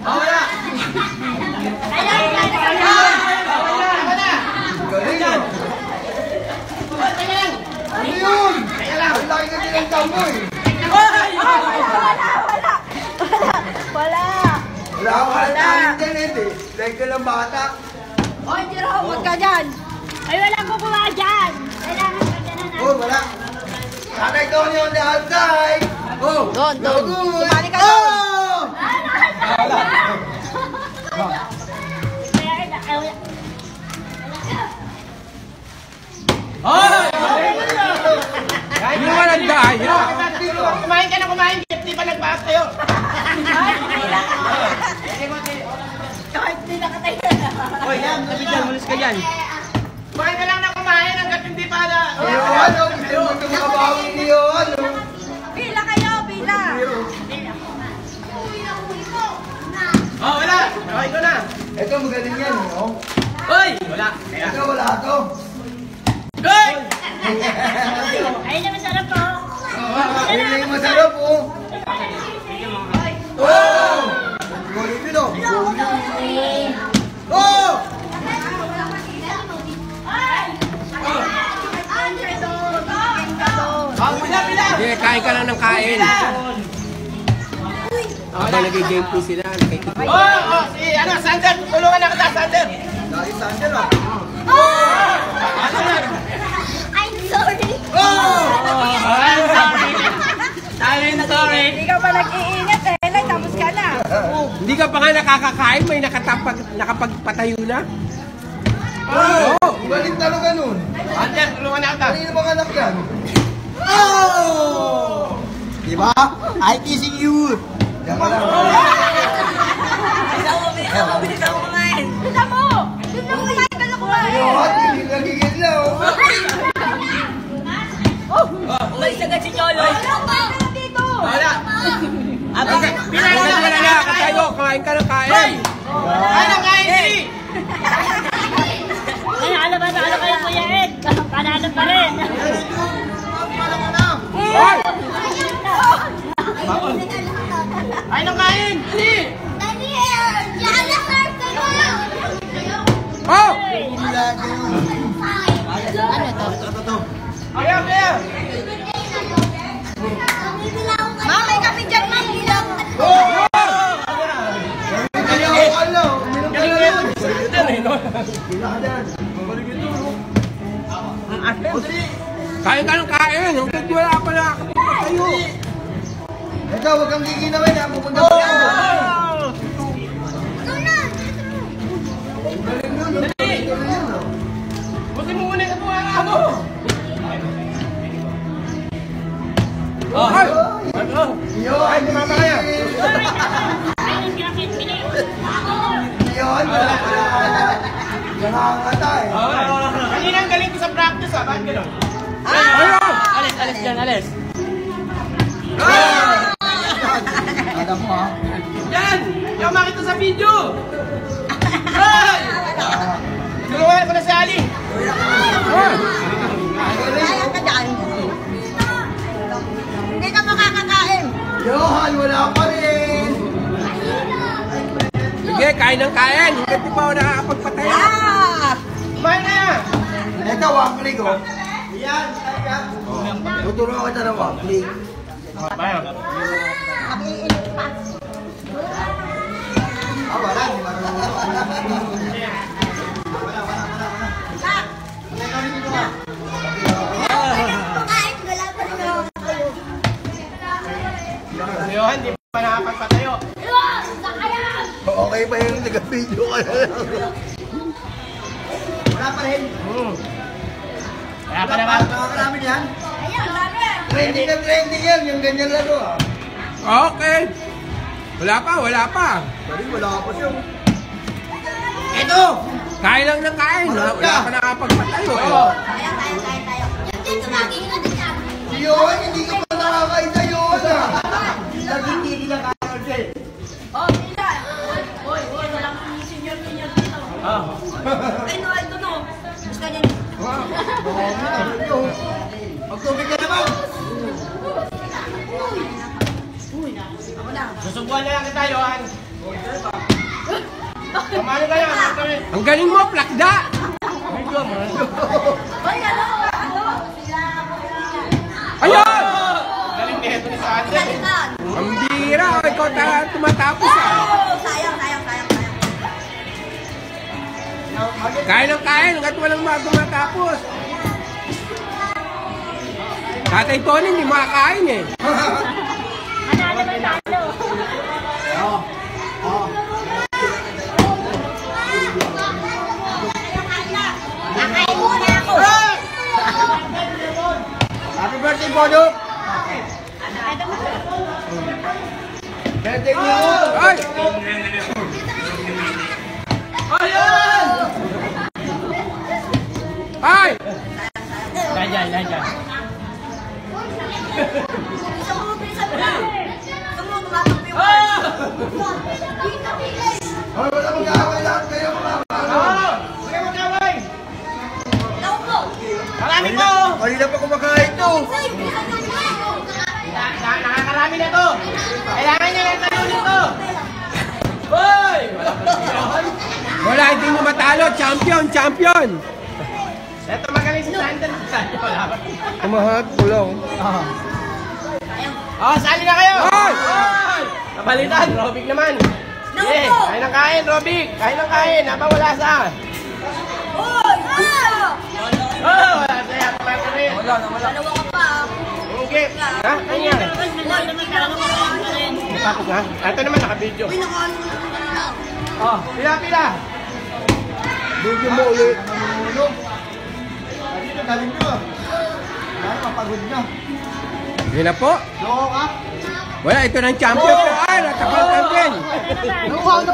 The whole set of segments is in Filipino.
Wala. Galing. Ano yun? Ang laki na din ang kampo eh. Wala. Internet eh. Like ka lang bata. Oy, Jerome, huwag ka dyan. Ay, walang kukuha dyan. Kailangan ka dyan na. Oh, wala. Sakay doon yung the outside. Oh, doon. Kumali ka doon. Hindi naman ang daya. Kumain ka na kumain, di pa nagpaas tayo. Kahit di nakatayo. Hoy, yan, sabi dyan, mulis ka dyan. Kumain ka lang na kumain hanggat hindi pa na. Ano? Gusto mo itong mabawi niyo, ano? Pila kayo, pila. Oh, wala. Okay ko na. Ito magaling yan, no? Hoy, wala. Ito wala to. Hoy! Ayun na masarap po. Ayun na yung masarap, oh. Oh! Galing din, oh. Oh! Sige, kain ka lang ng kain. Habang nag-game po sila, nakikita. Oh, si ano, Sander, tulungan na kita, Sander. Dahil Sander, ah. I'm sorry. Oh! I'm sorry. Hindi ka pa nag-iingat eh. Tapos ka na. Hindi ka pa nga nakakakain, may nakapagpatayo na. Oh! Galing talaga nun. Sander, tulungan na kita. Kanina mga anak yan. Oh! Diba? I kissing you. Diyan ka lang. Bisa mo kumain. Bisa mo. Bisa mo kumain ka na kumain. Ayun, hindi nagigil na, oh. Umalis agad si Cholo. Wala pa. Dito. Wala. Wala na, katayo, kain ka ng kain. Ano kain, Dili? Ay, alam ba na kayo Kuya Ed? Panalo pa rin. Hoy! Ay, nang kain, Dili? Oh! Ayaw, ayaw. Ma'am, may kape dyan, ma'am. Kain ka ng kain, hanggang wala pa nakakapagpatayo. Ito, huwag kang giginawin, ha. Pupunta ko yan. Galing nun, no? Galing yun, no? Buti mo muna yung katuwara mo. Ay! Yun, ay, mama kaya. Yun, wala. Nakakata, eh. Kanina ang galing ko sa practice, ha? Bakit gano'n? Ayun! Alis dyan, alis. Alam mo, ha? Yan! Hindi ako makita sa video! Ay! Tulungan ko na si Ali! Kaya ka dyan. Hindi ka makakakain. Johan, wala pa rin. Sige, kain ng kain, hanggang di pa ako nakakapagpatayo. Kumain na yan! Ito, wakli ko. Yan, yan. Tuturuan kita ng wakli. Nakiinit pa. Wala, di marunong. Pakain, wala pa rin ako kayo. Si Johan, di pa nakapagpatayo. Okay pa yung nag-video ka na lang. Wala pa rin. Kaya pa naman. Nakakarami yan. Ayan, dami. Trending na trending yan, yung ganyan laro, ah. Okay. Wala pa. Balik, wala pa siya. Ito! Kain lang ng kain, wala pa nakakapagpatayo. Tayo. Yung tumagin na din yan. Yun, hindi ka pa nakakaita yun, ah. Laging hindi lang kaya siya. Oh, pila. Hoy, walang senior dito. Ay, no. Gusto niya. Magtubig ka naman. Susubuan na lang kita, Johan. Kamali kayo, Ang galing mo, plakda! Ayun! galing nito ni Sander. Ang bira, ikaw tumatapos ah. Sayang. Kain ng kain, hanggat walang tumatapos. Tatay Tony, hindi makakain eh. Manalo na talo. Nakain muna ako. Happy birthday, Bodo! Birthday niyo! Ay! Ayun! Ay! Lajan. Hoy, wala mag-aaway lahat kayo mga Sige mo gawin! Marami po! kanina pa kumakain to! Nakakarami na to! Kailangan niya ng tayo nito! Hoy! Wala, hindi mo matalo. Champion! Ito magaling si Sander. Kumahag, kulong. Oh, sali na kayo! Hoy! Hoy! Kabalitan, Robik naman! Sige, kain ng kain, Robik! Kain ng kain, napawala sa... Oh, wala sa'yo, kumain ka rin. Dalawa ka pa. Okay. Ha? Ano yan? Tapos na? Ito naman, naka-video. Oh, pila! Bigyan mo ulit. Namumulog. Dito, galing nyo. Kaya mapagod nyo. Yun na po. Loko ka? Wala, ito ng champion po. Ay, natapalitan din. Nauhaw!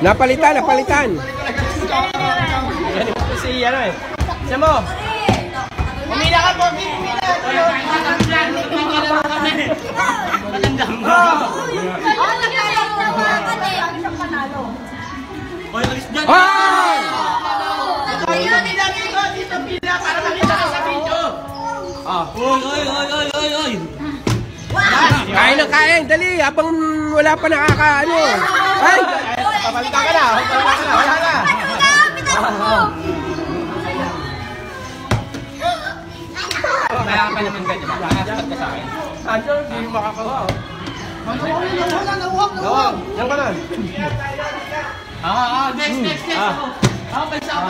Napalitan. Yan yung si ano eh. Siya mo. Umila ka po, umila. Ay! Ayun, nilagay ko dito pila para makita ka sa video. Kain ng kain, dali. Habang wala pa nakakaano. Ay! Papalitan ka na. Wala na. Kaya ka naman ganyan. Dapat ka sa akin. Ano? Hindi mo makakawa. Nauhaw! Yan ka nun. Next. Paisa ko.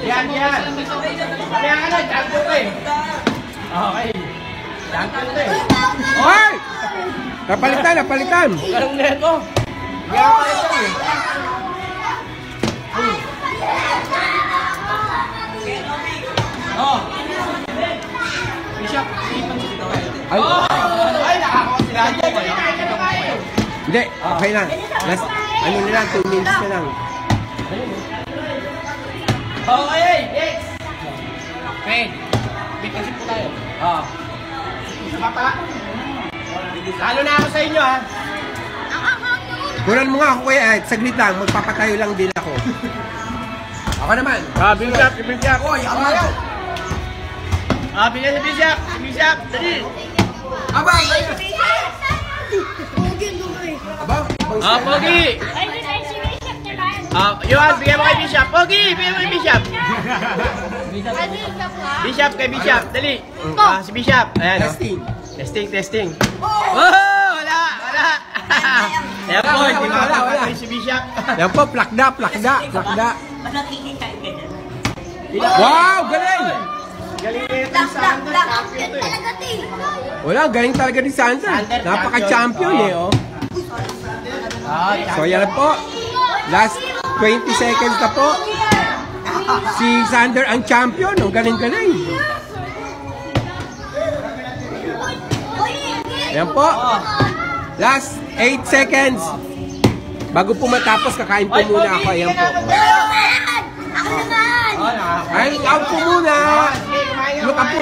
Yan. Kaya ka na, champion ka eh. Okay. Champion ka eh. Ay! Napalitan. Ganun neto. Kaya ka ito eh. Oh. Bishop, ipan sa dito. Ay, Ay, nakakuha sila. hindi. Okay lang. Last, ano na lang, 2 minutes na lang. Okay, next. Okay. Bigkasin po tayo. Papa. Lalo na ako sa inyo ha. Kunan mo nga ako kuya. Saglit lang. Magpapatayo lang din ako. Ako naman. Bishop. Oy, yaman! Bigyan si Bishop. Dali. Abang! Pogi. Ay, si Bishop naman. Yuan, bigyan mo kay Bishop. Pogi, bigyan mo kay Bishop. Bishop kay Bishop. Dali. Si Bishop. Ayan. Testing. Oh, wala. Ayan po, hindi makakapatay si Bishop. Yan po, plakda. Wow, galing! Galing nito yung Sander. Champion to eh. Wala, galing talaga ni Sander. Napaka-champion eh, oh. So, yan po. Last 20 seconds na po. Si Sander ang champion. Ang galing-galing. Yan po. Last 8 seconds. Bago po matapos, kakain po muna ako. Ayan po. Ako naman! Ay, out po muna. Sige, kumain Look up po.